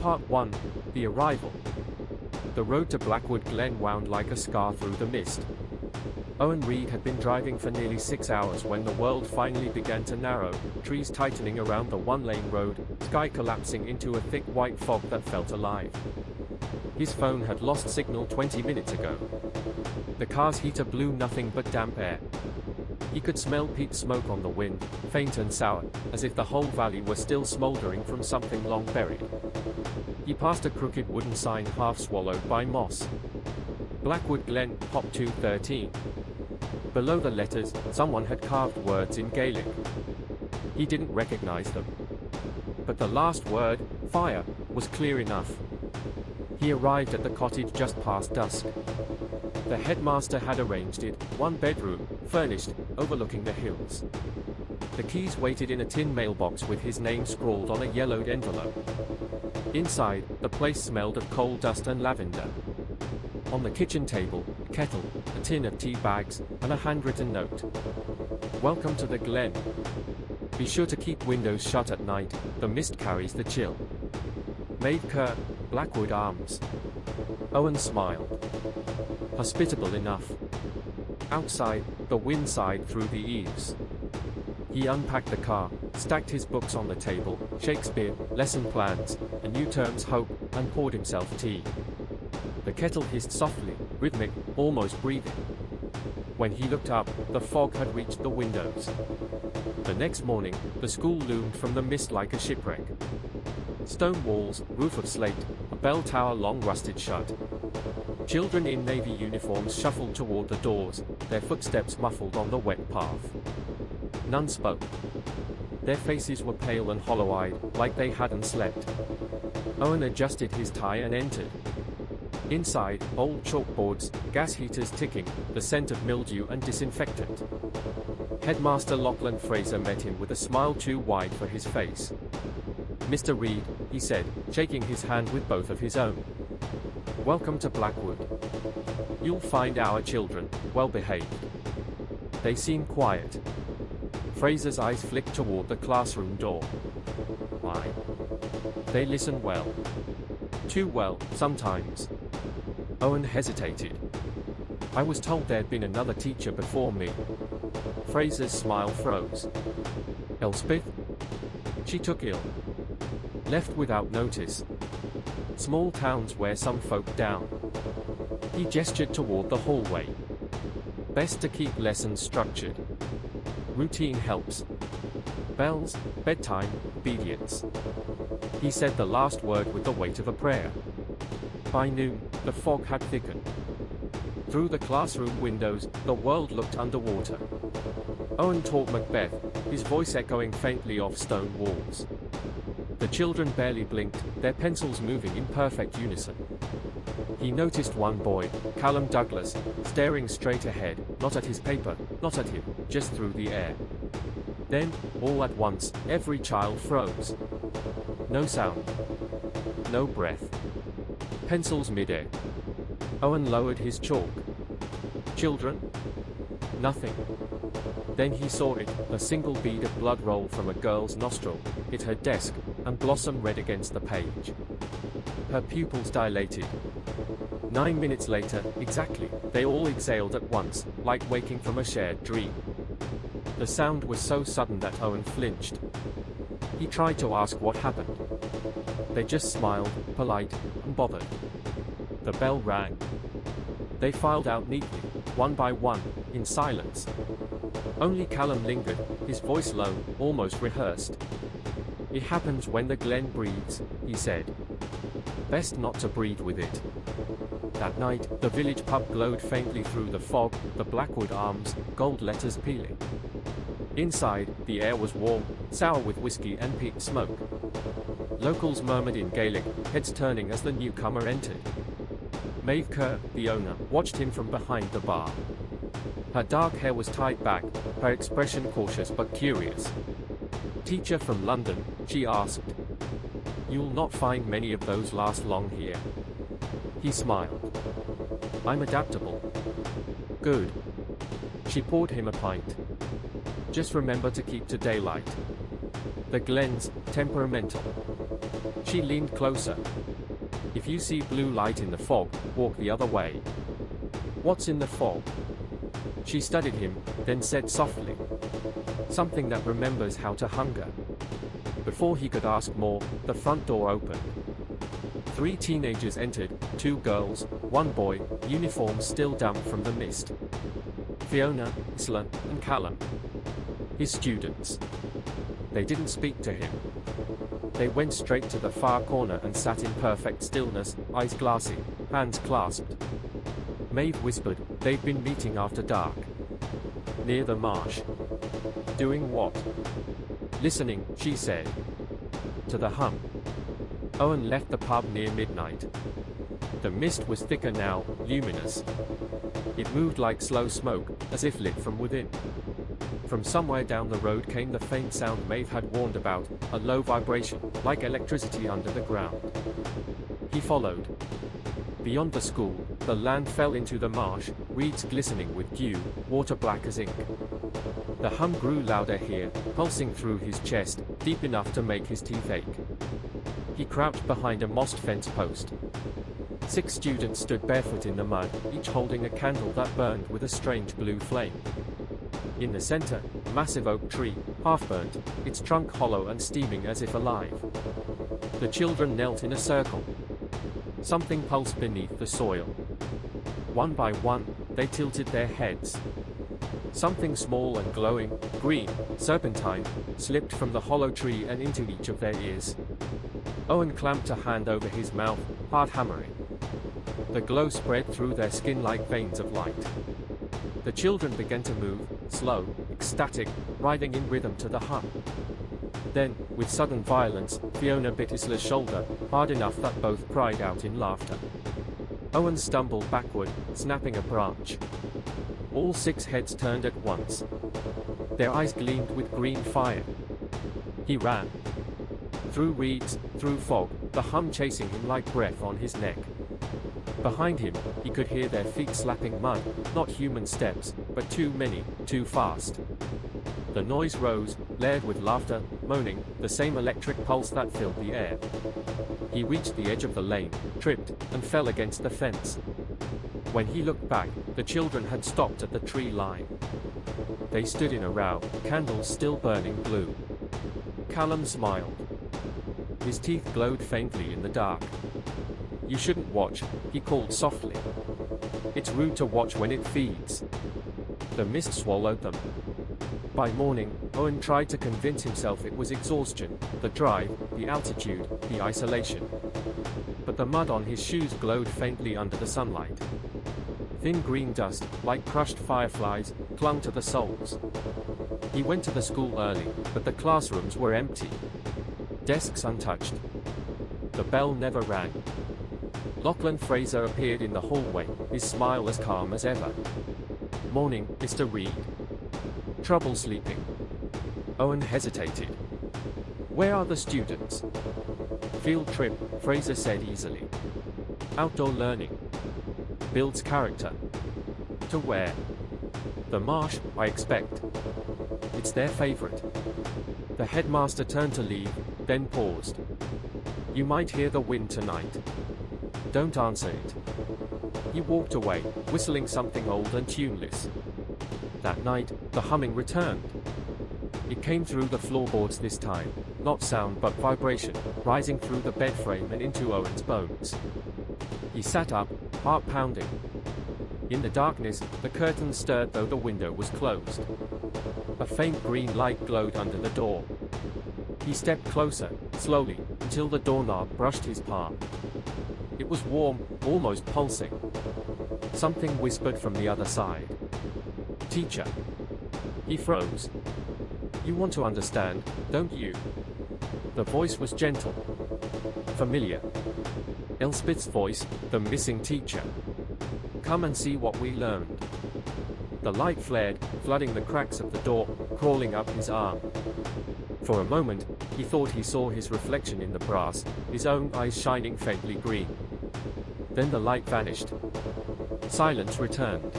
Part 1. The Arrival. The road to Blackwood Glen wound like a scar through the mist. Owen Reed had been driving for nearly 6 hours when the world finally began to narrow, trees tightening around the one-lane road, sky collapsing into a thick white fog that felt alive. His phone had lost signal 20 minutes ago. The car's heater blew nothing but damp air. He could smell peat smoke on the wind, faint and sour, as if the whole valley were still smoldering from something long buried. He passed a crooked wooden sign half swallowed by moss. Blackwood Glen, Hop 213. Below the letters, someone had carved words in Gaelic. He didn't recognize them. But the last word, fire, was clear enough. He arrived at the cottage just past dusk. The headmaster had arranged it, one bedroom, furnished, overlooking the hills. The keys waited in a tin mailbox with his name scrawled on a yellowed envelope. Inside, the place smelled of coal dust and lavender. On the kitchen table, a kettle, a tin of tea bags, and a handwritten note. Welcome to the Glen. Be sure to keep windows shut at night, the mist carries the chill. Maeve Kerr, Blackwood Arms. Owen smiled. Hospitable enough. Outside, the wind sighed through the eaves. He unpacked the car, stacked his books on the table, Shakespeare, lesson plans, a new term's hope, and poured himself tea. The kettle hissed softly, rhythmic, almost breathing. When he looked up, the fog had reached the windows. The next morning, the school loomed from the mist like a shipwreck. Stone walls, roof of slate, a bell tower long rusted shut. Children in navy uniforms shuffled toward the doors, their footsteps muffled on the wet path. None spoke. Their faces were pale and hollow-eyed, like they hadn't slept. Owen adjusted his tie and entered. Inside, old chalkboards, gas heaters ticking, the scent of mildew and disinfectant. Headmaster Lachlan Fraser met him with a smile too wide for his face. Mr. Reed, he said, shaking his hand with both of his own. Welcome to Blackwood. You'll find our children well behaved. They seem quiet. Fraser's eyes flicked toward the classroom door. Why? They listen well. Too well, sometimes. Owen hesitated. I was told there'd been another teacher before me. Fraser's smile froze. Elspeth? She took ill. Left without notice. Small towns wear some folk down. He gestured toward the hallway. Best to keep lessons structured. Routine helps. Bells, bedtime, obedience. He said the last word with the weight of a prayer. By noon, the fog had thickened. Through the classroom windows, the world looked underwater. Owen taught Macbeth, his voice echoing faintly off stone walls. The children barely blinked, their pencils moving in perfect unison. He noticed one boy, Callum Douglas, staring straight ahead, not at his paper, not at him, just through the air. Then, all at once, every child froze. No sound. No breath. Pencils mid-air. Owen lowered his chalk. Children? Nothing. Then he saw it, a single bead of blood roll from a girl's nostril, hit her desk, and blossom red against the page. Her pupils dilated. 9 minutes later, exactly, they all exhaled at once, like waking from a shared dream. The sound was so sudden that Owen flinched. He tried to ask what happened. They just smiled, polite, unbothered. The bell rang. They filed out neatly, one by one, in silence. Only Callum lingered, his voice low, almost rehearsed. It happens when the Glen breathes, he said. Best not to breathe with it. That night, the village pub glowed faintly through the fog, the Blackwood Arms, gold letters peeling. Inside, the air was warm, sour with whiskey and peat smoke. Locals murmured in Gaelic, heads turning as the newcomer entered. Maeve Kerr, the owner, watched him from behind the bar. Her dark hair was tied back, her expression cautious but curious. Teacher from London, she asked. You'll not find many of those last long here. He smiled. I'm adaptable. Good. She poured him a pint. Just remember to keep to daylight. The Glen's temperamental. She leaned closer. If you see blue light in the fog, walk the other way. What's in the fog? She studied him, then said softly. Something that remembers how to hunger. Before he could ask more, the front door opened. 3 teenagers entered, 2 girls, 1 boy, uniforms still damp from the mist. Fiona, Isla, and Callum. His students. They didn't speak to him. They went straight to the far corner and sat in perfect stillness, eyes glassy, hands clasped. Maeve whispered, they've been meeting after dark. Near the marsh. Doing what? Listening, she said. To the hum. Owen left the pub near midnight. The mist was thicker now, luminous. It moved like slow smoke, as if lit from within. From somewhere down the road came the faint sound Maeve had warned about, a low vibration, like electricity under the ground. He followed. Beyond the school, the land fell into the marsh, reeds glistening with dew, water black as ink. The hum grew louder here, pulsing through his chest, deep enough to make his teeth ache. He crouched behind a mossed fence post. 6 students stood barefoot in the mud, each holding a candle that burned with a strange blue flame. In the center, a massive oak tree, half-burnt, its trunk hollow and steaming as if alive. The children knelt in a circle. Something pulsed beneath the soil. One by one, they tilted their heads. Something small and glowing, green, serpentine, slipped from the hollow tree and into each of their ears. Owen clamped a hand over his mouth, hard hammering. The glow spread through their skin like veins of light. The children began to move, slow, ecstatic, riding in rhythm to the hum. Then, with sudden violence, Fiona bit Isla's shoulder, hard enough that both cried out in laughter. Owen stumbled backward, snapping a branch. All 6 heads turned at once. Their eyes gleamed with green fire. He ran. Through reeds, through fog, the hum chasing him like breath on his neck. Behind him, he could hear their feet slapping mud, not human steps, but too many, too fast. The noise rose, layered with laughter, moaning, the same electric pulse that filled the air. He reached the edge of the lane, tripped, and fell against the fence. When he looked back, the children had stopped at the tree line. They stood in a row, candles still burning blue. Callum smiled. His teeth glowed faintly in the dark. You shouldn't watch, he called softly. It's rude to watch when it feeds. The mist swallowed them. By morning, Owen tried to convince himself it was exhaustion, the drive, the altitude, the isolation. But the mud on his shoes glowed faintly under the sunlight. Thin green dust, like crushed fireflies, clung to the soles. He went to the school early, but the classrooms were empty. Desks untouched. The bell never rang. Lachlan Fraser appeared in the hallway, his smile as calm as ever. Morning, Mr. Reed. Trouble sleeping? Owen hesitated. Where are the students? Field trip, Fraser said easily. Outdoor learning. Builds character. To where? The marsh, I expect. It's their favorite. The headmaster turned to leave, then paused. You might hear the wind tonight. Don't answer it. He walked away, whistling something old and tuneless. That night, the humming returned. It came through the floorboards this time, not sound but vibration, rising through the bed frame and into Owen's bones. He sat up, heart pounding. In the darkness, the curtains stirred though the window was closed. A faint green light glowed under the door. He stepped closer, slowly, until the doorknob brushed his palm. It was warm, almost pulsing. Something whispered from the other side. Teacher. He froze. You want to understand, don't you? The voice was gentle. Familiar. Elspeth's voice, the missing teacher. Come and see what we learned. The light flared, flooding the cracks of the door, crawling up his arm. For a moment, he thought he saw his reflection in the brass, his own eyes shining faintly green. Then the light vanished. Silence returned.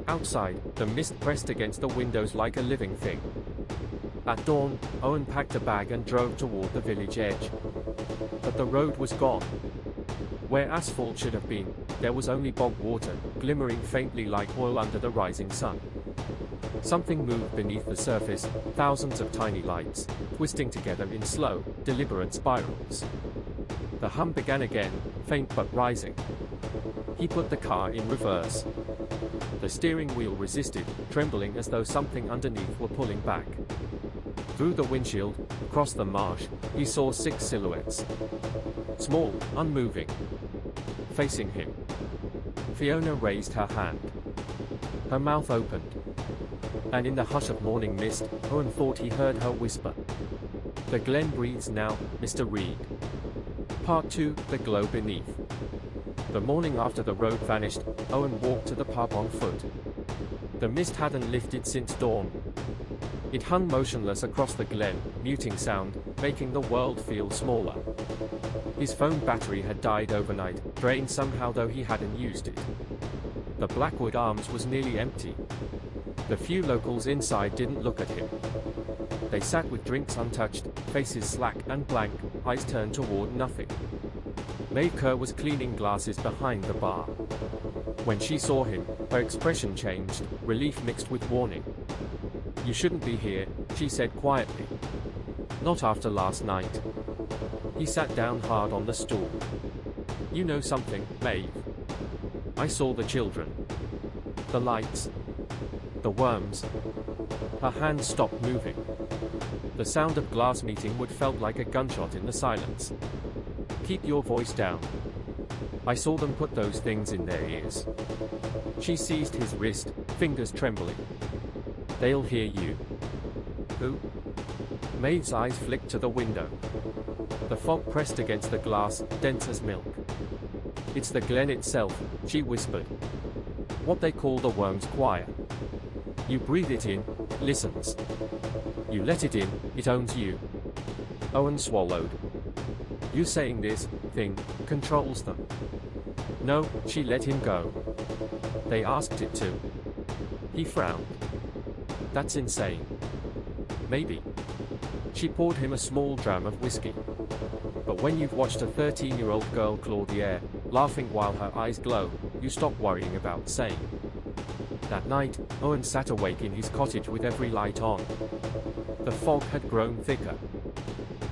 Outside, the mist pressed against the windows like a living thing. At dawn, Owen packed a bag and drove toward the village edge. But the road was gone. Where asphalt should have been, there was only bog water, glimmering faintly like oil under the rising sun. Something moved beneath the surface, thousands of tiny lights, twisting together in slow, deliberate spirals. The hum began again, faint but rising. He put the car in reverse. The steering wheel resisted, trembling as though something underneath were pulling back. Through the windshield, across the marsh, he saw 6 silhouettes. Small, unmoving. Facing him. Fiona raised her hand. Her mouth opened. And in the hush of morning mist, Owen thought he heard her whisper. "The Glen breathes now, Mr. Reed." Part 2, The Glow Beneath. The morning after the road vanished, Owen walked to the pub on foot. The mist hadn't lifted since dawn. It hung motionless across the glen, muting sound, making the world feel smaller. His phone battery had died overnight, drained somehow though he hadn't used it. The Blackwood Arms was nearly empty. The few locals inside didn't look at him. They sat with drinks untouched, faces slack and blank, eyes turned toward nothing. Maeve Kerr was cleaning glasses behind the bar. When she saw him, her expression changed, relief mixed with warning. "You shouldn't be here," she said quietly. "Not after last night." He sat down hard on the stool. "You know something, Maeve. I saw the children. The lights. The worms." Her hands stopped moving. The sound of glass meeting would felt like a gunshot in the silence. "Keep your voice down. I saw them put those things in their ears." She seized his wrist, fingers trembling. "They'll hear you." "Who?" Maeve's eyes flicked to the window. The fog pressed against the glass, dense as milk. "It's the Glen itself," she whispered. "What they call the worm's choir. You breathe it in, it listens. You let it in, it owns you." Owen swallowed. "You saying this thing controls them?" "No," she let him go. "They asked it to." He frowned. "That's insane." "Maybe." She poured him a small dram of whiskey. "But when you've watched a 13-year-old girl claw the air, laughing while her eyes glow, you stop worrying about sane." That night, Owen sat awake in his cottage with every light on. The fog had grown thicker.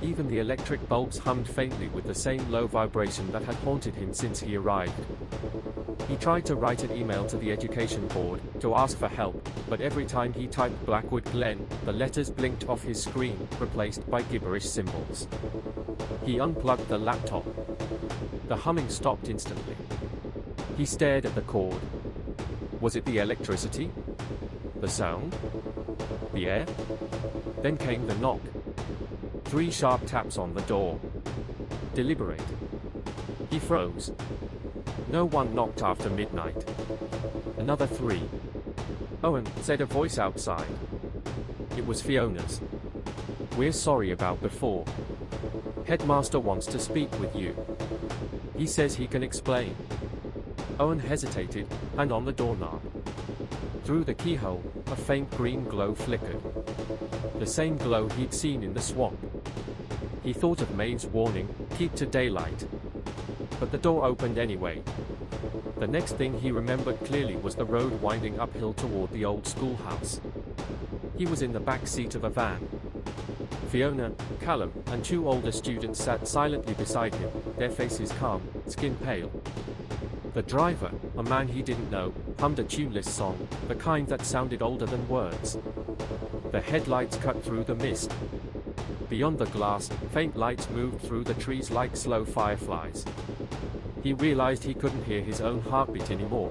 Even the electric bulbs hummed faintly with the same low vibration that had haunted him since he arrived. He tried to write an email to the education board, to ask for help, but every time he typed Blackwood Glen, the letters blinked off his screen, replaced by gibberish symbols. He unplugged the laptop. The humming stopped instantly. He stared at the cord. Was it the electricity? The sound? The air? Then came the knock. 3 sharp taps on the door. Deliberate. He froze. No one knocked after midnight. Another 3. "Owen," said a voice outside. It was Fiona's. "We're sorry about before. Headmaster wants to speak with you. He says he can explain." Owen hesitated, and on the doorknob. Through the keyhole, a faint green glow flickered. The same glow he'd seen in the swamp. He thought of Maeve's warning, keep to daylight. But the door opened anyway. The next thing he remembered clearly was the road winding uphill toward the old schoolhouse. He was in the back seat of a van. Fiona, Callum, and 2 older students sat silently beside him, their faces calm, skin pale. The driver, a man he didn't know, hummed a tuneless song, the kind that sounded older than words. The headlights cut through the mist. Beyond the glass, faint lights moved through the trees like slow fireflies. He realized he couldn't hear his own heartbeat anymore.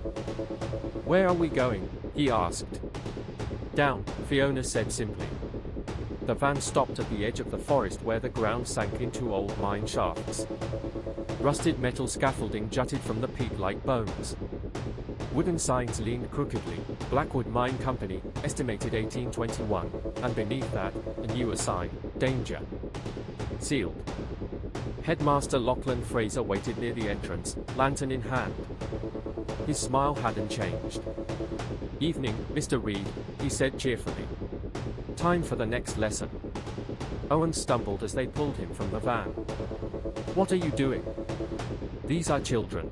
"Where are we going?" he asked. "Down," Fiona said simply. The van stopped at the edge of the forest where the ground sank into old mine shafts. Rusted metal scaffolding jutted from the peak like bones. Wooden signs leaned crookedly, Blackwood Mine Company, estimated 1821, and beneath that, a newer sign, danger. Sealed. Headmaster Lachlan Fraser waited near the entrance, lantern in hand. His smile hadn't changed. "Evening, Mr. Reed," he said cheerfully. "Time for the next lesson." Owen stumbled as they pulled him from the van. What are you doing? These are children.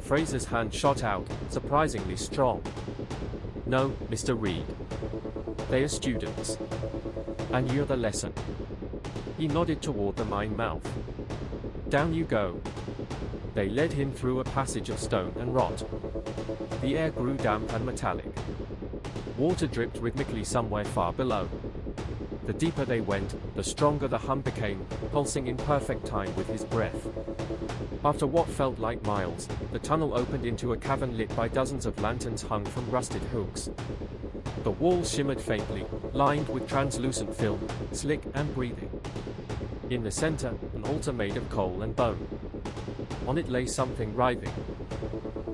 Fraser's hand shot out, surprisingly strong. No, Mr. Reed. They are students. And you're the lesson. He nodded toward the mine mouth. Down you go. They led him through a passage of stone and rot. The air grew damp and metallic. Water dripped rhythmically somewhere far below. The deeper they went, the stronger the hum became, pulsing in perfect time with his breath. After what felt like miles, the tunnel opened into a cavern lit by dozens of lanterns hung from rusted hooks. The walls shimmered faintly, lined with translucent film, slick and breathing. In the center, an altar made of coal and bone. On it lay something writhing.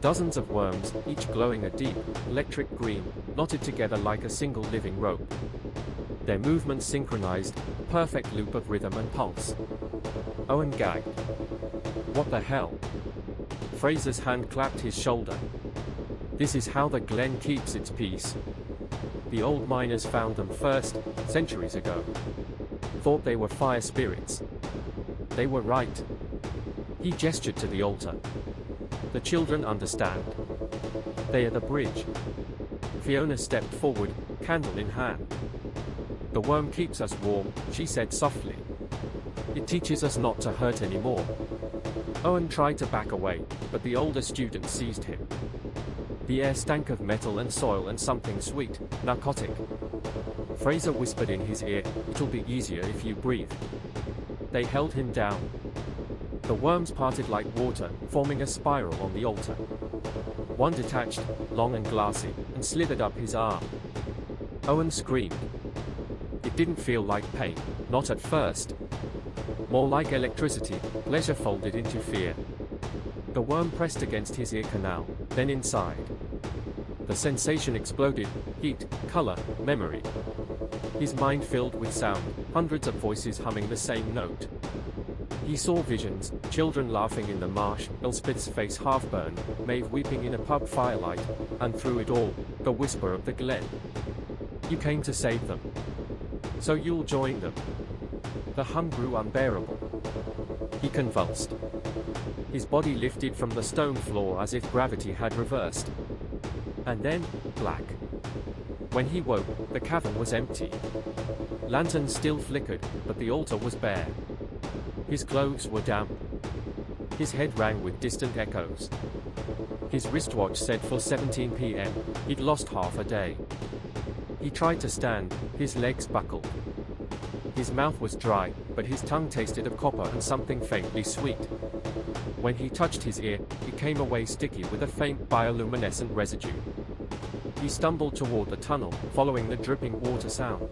Dozens of worms, each glowing a deep, electric green, knotted together like a single living rope. Their movements synchronized, a perfect loop of rhythm and pulse. Owen gagged. What the hell? Fraser's hand clapped his shoulder. This is how the Glen keeps its peace. The old miners found them first, centuries ago. Thought they were fire spirits. They were right. He gestured to the altar. The children understand. They are the bridge. Fiona stepped forward, candle in hand. The worm keeps us warm, she said softly. It teaches us not to hurt anymore. Owen tried to back away, but the older student seized him. The air stank of metal and soil and something sweet, narcotic. Fraser whispered in his ear, "It'll be easier if you breathe." They held him down. The worms parted like water, forming a spiral on the altar. One detached, long and glassy, and slithered up his arm. Owen screamed. It didn't feel like pain, not at first. More like electricity, pleasure folded into fear. The worm pressed against his ear canal, then inside. The sensation exploded, heat, color, memory. His mind filled with sound, hundreds of voices humming the same note. He saw visions, children laughing in the marsh, Elspeth's face half-burned, Maeve weeping in a pub firelight, and through it all, the whisper of the Glen. You came to save them. So you'll join them. The hum grew unbearable. He convulsed. His body lifted from the stone floor as if gravity had reversed. And then, black. When he woke, the cavern was empty. Lanterns still flickered, but the altar was bare. His clothes were damp. His head rang with distant echoes. His wristwatch said for 17 p.m. He'd lost half a day. He tried to stand, his legs buckled. His mouth was dry, but his tongue tasted of copper and something faintly sweet. When he touched his ear, it came away sticky with a faint bioluminescent residue. He stumbled toward the tunnel, following the dripping water sound.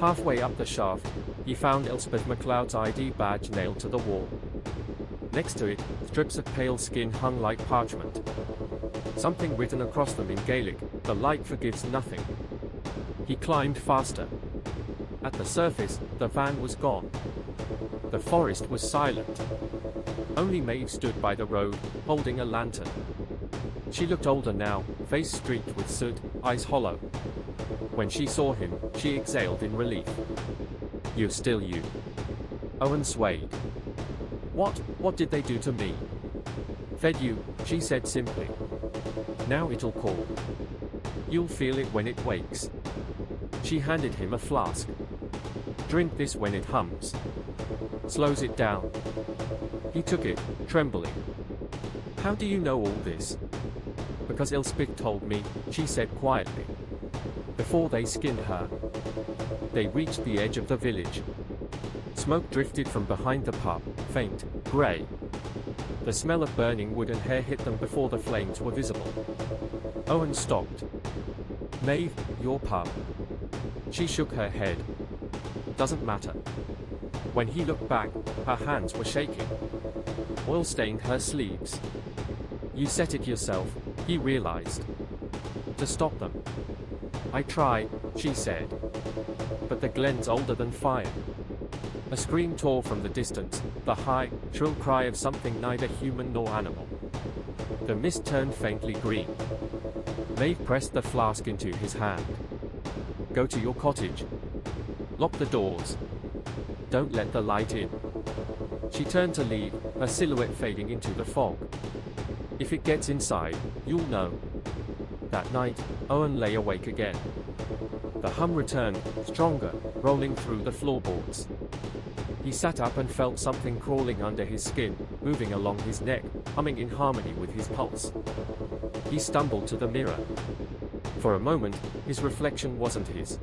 Halfway up the shaft, he found Elspeth MacLeod's ID badge nailed to the wall. Next to it, strips of pale skin hung like parchment. Something written across them in Gaelic, "The light forgives nothing." He climbed faster. At the surface, the van was gone. The forest was silent. Only Maeve stood by the road, holding a lantern. She looked older now, face streaked with soot, eyes hollow. When she saw him, she exhaled in relief. "You're still you." Owen swayed. What did they do to me?" "Fed you," she said simply. "Now it'll call. You'll feel it when it wakes." She handed him a flask. "Drink this when it hums. Slows it down." He took it, trembling. "How do you know all this?" "Because Elspeth told me," she said quietly. "Before they skinned her." They reached the edge of the village. Smoke drifted from behind the pub, faint, grey. The smell of burning wood and hair hit them before the flames were visible. Owen stopped. "Maeve, your pub." She shook her head. "Doesn't matter." When he looked back, her hands were shaking. Oil stained her sleeves. "You set it yourself," he realized. "To stop them." "I tried," she said. "But the Glen's older than fire." A scream tore from the distance, the high, shrill cry of something neither human nor animal. The mist turned faintly green. Maeve pressed the flask into his hand. "Go to your cottage. Lock the doors. Don't let the light in." She turned to leave, her silhouette fading into the fog. If it gets inside, you'll know. That night, Owen lay awake again. The hum returned, stronger, rolling through the floorboards. He sat up and felt something crawling under his skin, moving along his neck, humming in harmony with his pulse. He stumbled to the mirror. For a moment, his reflection wasn't his.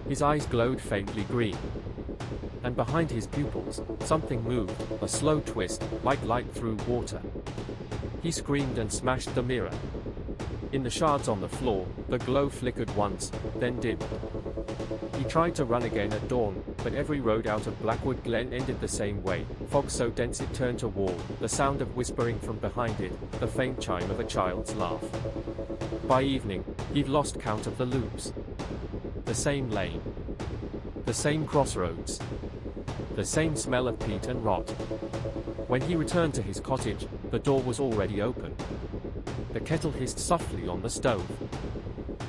His eyes glowed faintly green. And behind his pupils, something moved, a slow twist, like light through water. He screamed and smashed the mirror. In the shards on the floor, the glow flickered once, then dimmed. He tried to run again at dawn, but every road out of Blackwood Glen ended the same way, fog so dense it turned to wall, the sound of whispering from behind it, the faint chime of a child's laugh. By evening, he'd lost count of the loops. The same lane. The same crossroads. The same smell of peat and rot. When he returned to his cottage, the door was already open. The kettle hissed softly on the stove.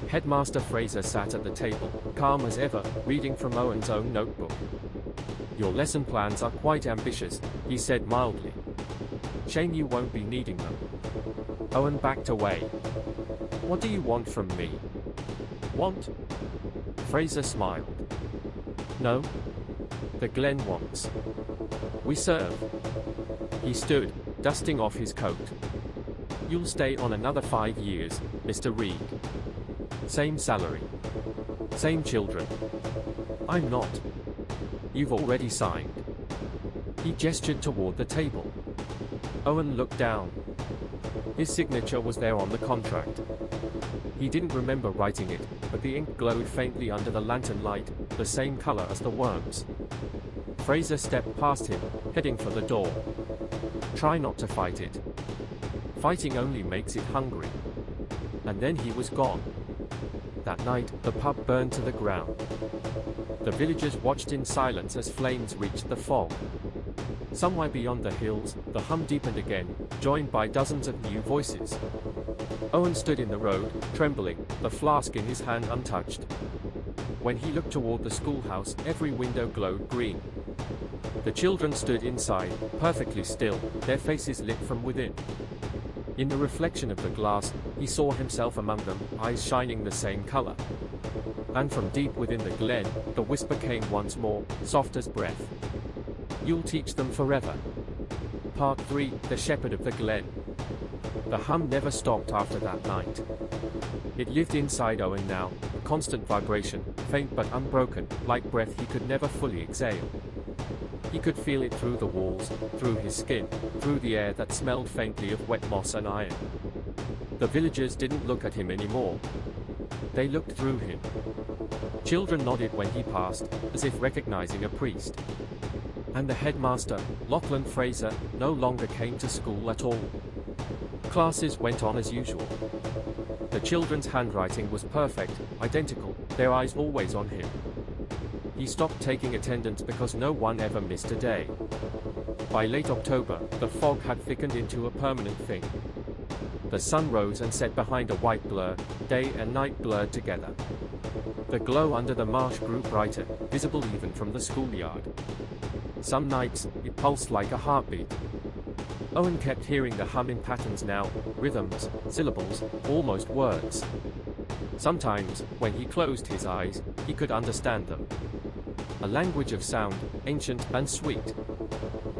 Headmaster Fraser sat at the table, calm as ever, reading from Owen's own notebook. "Your lesson plans are quite ambitious," he said mildly. "Shame you won't be needing them." Owen backed away. "What do you want from me?" "Want?" Fraser smiled. "No. The Glen wants. We serve." He stood, dusting off his coat. "You'll stay on another 5 years, Mr. Reed. Same salary. Same children." "I'm not." "You've already signed." He gestured toward the table. Owen looked down. His signature was there on the contract. He didn't remember writing it, but the ink glowed faintly under the lantern light, the same color as the worms. Fraser stepped past him, heading for the door. "Try not to fight it. Fighting only makes it hungry." And then he was gone. That night, the pub burned to the ground. The villagers watched in silence as flames reached the fog. Somewhere beyond the hills, the hum deepened again, joined by dozens of new voices. Owen stood in the road, trembling, the flask in his hand untouched. When he looked toward the schoolhouse, every window glowed green. The children stood inside, perfectly still, their faces lit from within. In the reflection of the glass, he saw himself among them, eyes shining the same color. And from deep within the glen, the whisper came once more, soft as breath. "You'll teach them forever." Part 3, The Shepherd of the Glen. The hum never stopped after that night. It lived inside Owen now, a constant vibration, faint but unbroken, like breath he could never fully exhale. He could feel it through the walls, through his skin, through the air that smelled faintly of wet moss and iron. The villagers didn't look at him anymore. They looked through him. Children nodded when he passed, as if recognizing a priest. And the headmaster, Lachlan Fraser, no longer came to school at all. Classes went on as usual. The children's handwriting was perfect, identical, their eyes always on him. He stopped taking attendance because no one ever missed a day. By late October, the fog had thickened into a permanent thing. The sun rose and set behind a white blur, day and night blurred together. The glow under the marsh grew brighter, visible even from the schoolyard. Some nights, it pulsed like a heartbeat. Owen kept hearing the hum in patterns now, rhythms, syllables, almost words. Sometimes, when he closed his eyes, he could understand them. A language of sound, ancient and sweet.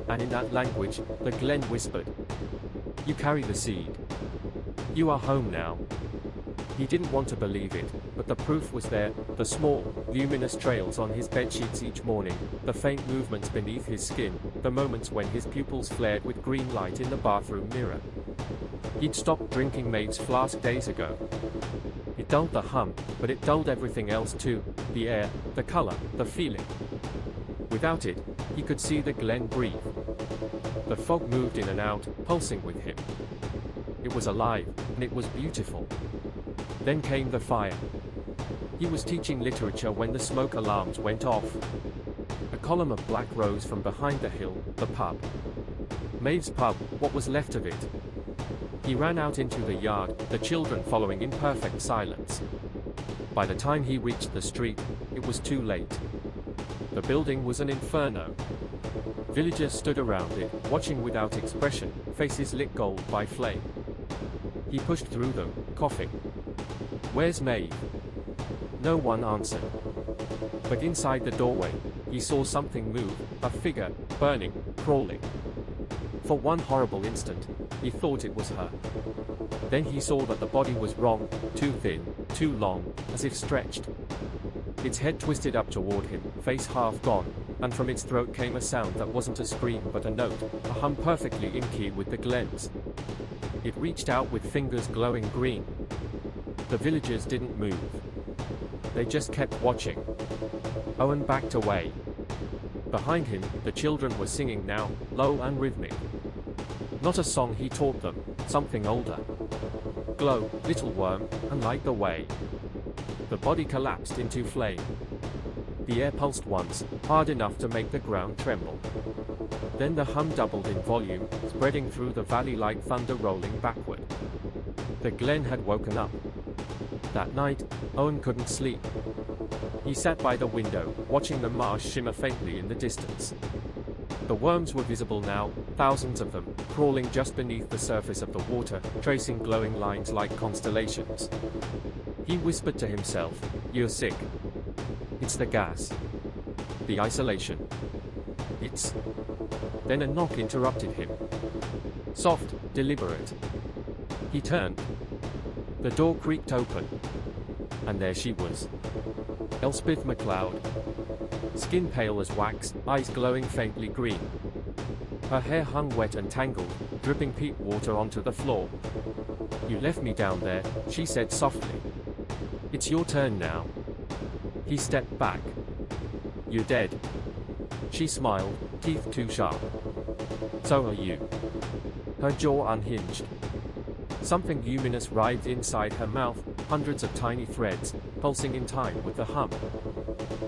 And in that language, the Glen whispered, "You carry the seed. You are home now." He didn't want to believe it, but the proof was there, the small, luminous trails on his bedsheets each morning, the faint movements beneath his skin, the moments when his pupils flared with green light in the bathroom mirror. He'd stopped drinking Maeve's flask days ago. It dulled the hum, but it dulled everything else too, the air, the color, the feeling. Without it, he could see the Glen breathe. The fog moved in and out, pulsing with him. It was alive, and it was beautiful. Then came the fire. He was teaching literature when the smoke alarms went off. A column of black rose from behind the hill, the pub. Maeve's pub, what was left of it. He ran out into the yard, the children following in perfect silence. By the time he reached the street, it was too late. The building was an inferno. Villagers stood around it, watching without expression, faces lit gold by flame. He pushed through them, coughing. "Where's Maeve?" No one answered. But inside the doorway, he saw something move, a figure, burning, crawling. For one horrible instant, he thought it was her. Then he saw that the body was wrong, too thin, too long, as if stretched. Its head twisted up toward him, face half gone, and from its throat came a sound that wasn't a scream but a note, a hum perfectly in key with the Glen's. It reached out with fingers glowing green. The villagers didn't move. They just kept watching. Owen backed away. Behind him, the children were singing now, low and rhythmic. Not a song he taught them, something older. Glow, little worm, and light the way. The body collapsed into flame. The air pulsed once, hard enough to make the ground tremble. Then the hum doubled in volume, spreading through the valley like thunder rolling backward. The Glen had woken up. That night, Owen couldn't sleep. He sat by the window, watching the marsh shimmer faintly in the distance. The worms were visible now, thousands of them, crawling just beneath the surface of the water, tracing glowing lines like constellations. He whispered to himself, "You're sick. It's the gas. The isolation. It's..." Then a knock interrupted him. Soft, deliberate. He turned. The door creaked open. And there she was. Elspeth MacLeod. Skin pale as wax, eyes glowing faintly green. Her hair hung wet and tangled, dripping peat water onto the floor. "You left me down there," she said softly. "It's your turn now." He stepped back. "You're dead." She smiled, teeth too sharp. "So are you." Her jaw unhinged. Something luminous writhed inside her mouth, hundreds of tiny threads, pulsing in time with the hum.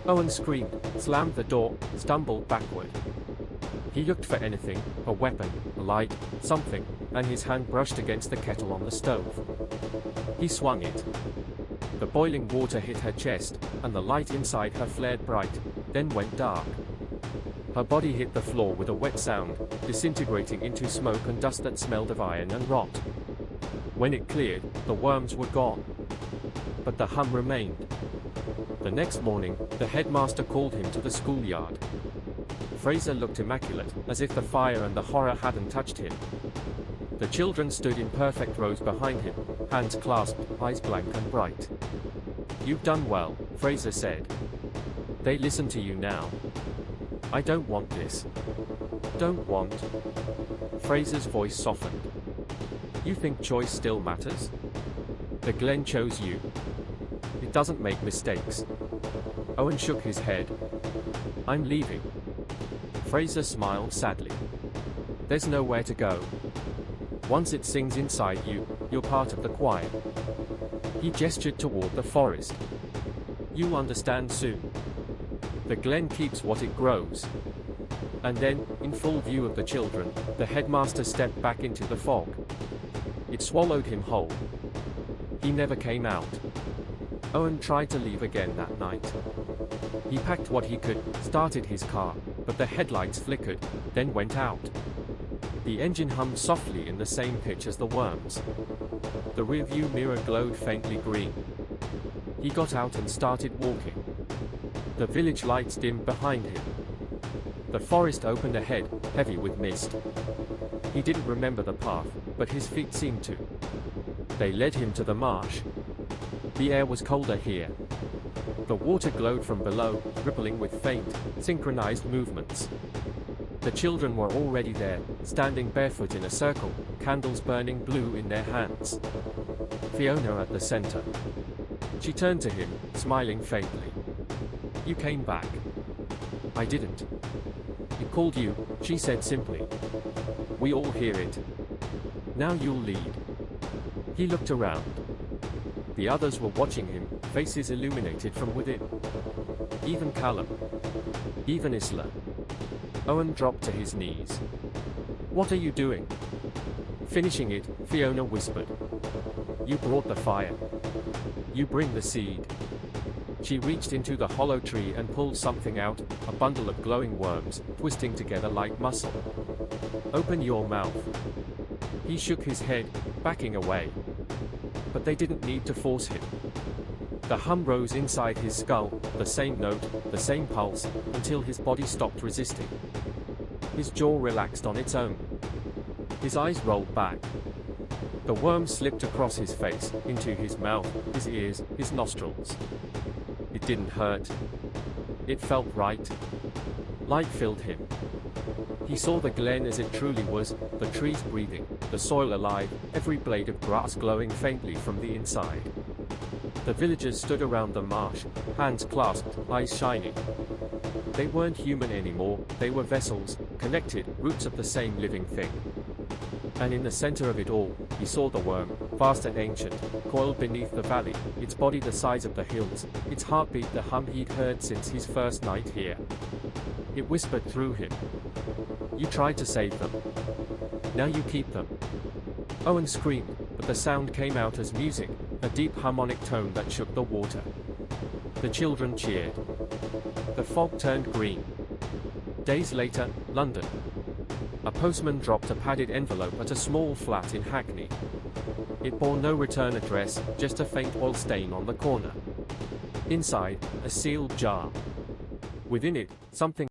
Owen screamed, slammed the door, stumbled backward. He looked for anything, a weapon, a light, something, and his hand brushed against the kettle on the stove. He swung it. The boiling water hit her chest, and the light inside her flared bright, then went dark. Her body hit the floor with a wet sound, disintegrating into smoke and dust that smelled of iron and rot. When it cleared, the worms were gone. But the hum remained. The next morning, the headmaster called him to the schoolyard. Fraser looked immaculate, as if the fire and the horror hadn't touched him. The children stood in perfect rows behind him, hands clasped, eyes blank and bright. "You've done well," Fraser said. "They listen to you now." "I don't want this." "Don't want?" Fraser's voice softened. "You think choice still matters? The Glen chose you. It doesn't make mistakes." Owen shook his head. "I'm leaving." Fraser smiled sadly. "There's nowhere to go. Once it sings inside you, you're part of the choir." He gestured toward the forest. "You'll understand soon. The Glen keeps what it grows." And then, in full view of the children, the headmaster stepped back into the fog. It swallowed him whole. He never came out. Owen tried to leave again that night. He packed what he could, started his car, but the headlights flickered, then went out. The engine hummed softly in the same pitch as the worms. The rearview mirror glowed faintly green. He got out and started walking. The village lights dimmed behind him. The forest opened ahead, heavy with mist. He didn't remember the path, but his feet seemed to. They led him to the marsh. The air was colder here. The water glowed from below, rippling with faint, synchronized movements. The children were already there, standing barefoot in a circle, candles burning blue in their hands. Fiona at the center. She turned to him, smiling faintly. "You came back." "I didn't." "It called you," she said simply. "We all hear it. Now you'll lead." He looked around. The others were watching him, faces illuminated from within. Even Callum. Even Isla. Owen dropped to his knees. "What are you doing?" "Finishing it," Fiona whispered. "You brought the fire. You bring the seed." She reached into the hollow tree and pulled something out, a bundle of glowing worms, twisting together like muscle. "Open your mouth." He shook his head, backing away. But they didn't need to force him. The hum rose inside his skull, the same note, the same pulse, until his body stopped resisting. His jaw relaxed on its own. His eyes rolled back. The worm slipped across his face, into his mouth, his ears, his nostrils. It didn't hurt. It felt right. Light filled him. He saw the glen as it truly was, the trees breathing, the soil alive, every blade of grass glowing faintly from the inside. The villagers stood around the marsh, hands clasped, eyes shining. They weren't human anymore, they were vessels, connected, roots of the same living thing. And in the center of it all, he saw the worm, vast and ancient, coiled beneath the valley, its body the size of the hills, its heartbeat the hum he'd heard since his first night here. It whispered through him. "You tried to save them. Now you keep them." Owen screamed, but the sound came out as music, a deep harmonic tone that shook the water. The children cheered. The fog turned green. Days later, London. A postman dropped a padded envelope at a small flat in Hackney. It bore no return address, just a faint oil stain on the corner. Inside, a sealed jar. Within it, something